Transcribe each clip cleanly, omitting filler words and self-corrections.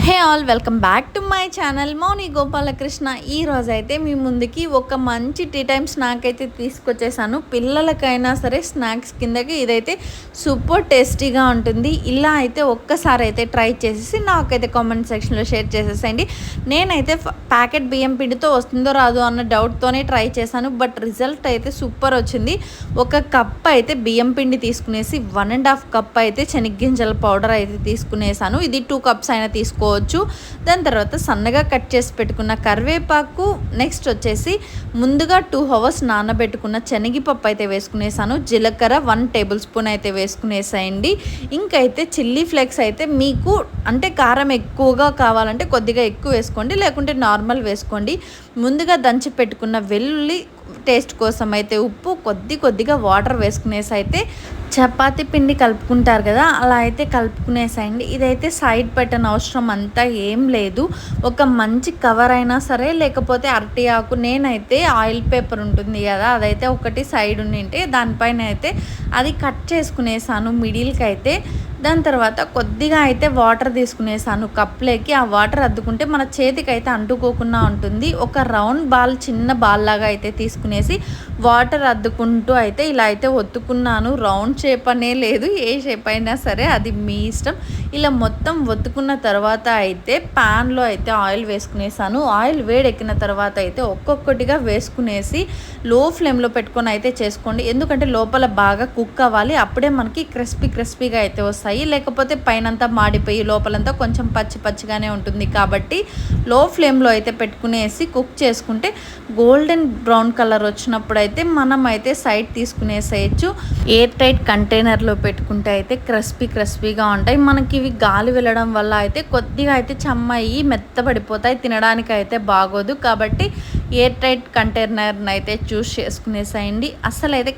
Hey all welcome back to my channel Mouni Gopalakrishna. ఈ రోజైతే మీ ముందుకి ఒక మంచి టీ టైమ్ స్నాక్ అయితే తీసుకొచ్చేసాను. పిల్లలకైనా సరే స్నాక్స్ కిందకి ఇదైతే సూపర్ టేస్టీగా ఉంటుంది. ఇలా అయితే ఒక్కసారి అయితే ట్రై చేసేసి నాకైతే కామెంట్ సెక్షన్లో షేర్ చేసేసేయండి. నేనైతే ప్యాకెట్ బియ్యం పిండితో వస్తుందో రాదో అన్న డౌట్తోనే ట్రై చేశాను. బట్ రిజల్ట్ అయితే సూపర్ వచ్చింది. ఒక కప్ అయితే బియ్యం పిండి తీసుకునేసి 1.5 కప్ అయితే శనగ్గింజల పౌడర్ అయితే తీసుకునేసాను. ఇది 2 కప్స్ అయినా తీసుకోవచ్చు. దాని తర్వాత సన్నగా కట్ చేసి పెట్టుకున్న కరివేపాకు, నెక్స్ట్ వచ్చేసి ముందుగా 2 అవర్స్ నానబెట్టుకున్న శనగపప్పు అయితే వేసుకునేసాను. జీలకర్ర 1 టేబుల్ స్పూన్ అయితే వేసుకునేసాయండి. ఇంకైతే చిల్లీ ఫ్లేక్స్ అయితే మీకు అంటే కారం ఎక్కువగా కావాలంటే కొద్దిగా ఎక్కువ వేసుకోండి, లేకుంటే నార్మల్ వేసుకోండి. ముందుగా దంచి పెట్టుకున్న వెల్లుల్లి, టేస్ట్ కోసం అయితే ఉప్పు, కొద్దిగా వాటర్ వేసుకునేసి అయితే చపాతీ పిండి కలుపుకుంటారు కదా, అలా అయితే కలుపుకునేసేయండి. ఇదైతే సైడ్ పెట్టని అవసరం అంతా ఏం లేదు. ఒక మంచి కవర్ అయినా సరే, లేకపోతే అరటి ఆకు, నేనైతే ఆయిల్ పేపర్ ఉంటుంది కదా అదైతే ఒకటి సైడ్ ఉండింటే దానిపైన అయితే అది కట్ చేసుకునేసాను మిడిల్కి అయితే. దాని తర్వాత కొద్దిగా అయితే వాటర్ తీసుకునేసాను కప్లోకి. ఆ వాటర్ అద్దుకుంటే మన చేతికి అయితే అంటుకోకుండా ఉంటుంది. ఒక రౌండ్ బాల్, చిన్న బాల్ లాగా అయితే తీసుకునేసి వాటర్ అద్దుకుంటూ అయితే ఇలా అయితే ఒత్తుకున్నాను. రౌండ్ షేప్ అనే లేదు, ఏ షేప్ అయినా సరే అది మీ ఇష్టం. ఇలా మొత్తం ఒత్తుకున్న తర్వాత అయితే ప్యాన్లో అయితే ఆయిల్ వేసుకునేసాను. ఆయిల్ వేడెక్కిన తర్వాత అయితే ఒక్కొక్కటిగా వేసుకునేసి లో ఫ్లేమ్లో పెట్టుకొని అయితే చేసుకోండి. ఎందుకంటే లోపల బాగా కుక్ అవ్వాలి, అప్పుడే మనకి క్రిస్పీగా అయితే వస్తాయి. లేకపోతే పైనంతా మాడిపోయి లోపలంతా కొంచెం పచ్చిగానే ఉంటుంది. కాబట్టి లో ఫ్లేమ్లో అయితే పెట్టుకునేసి కుక్ చేసుకుంటే గోల్డెన్ బ్రౌన్ కలర్ వచ్చినప్పుడు అయితే మనం అయితే సైడ్ తీసుకునేసేయచ్చు. ఎయిర్ టైట్ కంటైనర్లో పెట్టుకుంటే అయితే క్రిస్పీగా ఉంటాయి. మనకి ఇవి గాలి వెళ్ళడం వల్ల అయితే కొద్దిగా అయితే చెమ్మయి మెత్తబడిపోతాయి, తినడానికి అయితే బాగోదు. కాబట్టి ఎయిర్ టైట్ కంటైనర్ని అయితే చూస్ చేసుకునేసేయండి. అసలు అయితే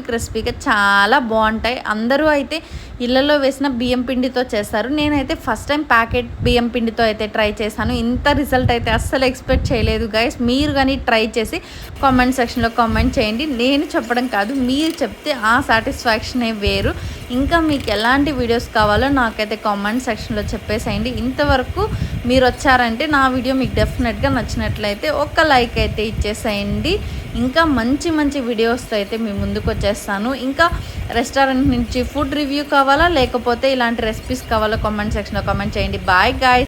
క్రిస్పీగా చాలా బాగుంటాయి. అందరూ అయితే ఇళ్ళలో వేసిన బియ్యం పిండితో చేస్తారు. నేనైతే ఫస్ట్ టైం ప్యాకెట్ బియ్యం పిండితో అయితే ట్రై చేశాను. ఇంత రిజల్ట్ అయితే అస్సలు ఎక్స్పెక్ట్ చేయలేదు గైస్. మీరు కానీ ట్రై చేసి కామెంట్ సెక్షన్లో కామెంట్ చేయండి. నేను చెప్పడం కాదు, మీరు చెప్తే ఆ సాటిస్ఫాక్షనే వేరు. ఇంకా మీకు ఎలాంటి వీడియోస్ కావాలో నాకైతే కామెంట్ సెక్షన్లో చెప్పేసేయండి. ఇంతవరకు మీరు వచ్చారంటే నా వీడియో మీకు డెఫినెట్గా నచ్చినట్లయితే ఒక లైక్ అయితే ఇచ్చేసేయండి. ఇంకా మంచి వీడియోస్తో అయితే మీ ముందుకు వచ్చేస్తాను. ఇంకా రెస్టారెంట్ నుంచి ఫుడ్ రివ్యూ కావాలా, లేకపోతే ఇలాంటి రెసిపీస్ కావాలా కామెంట్ సెక్షన్లో కామెంట్ చేయండి. Bye guys.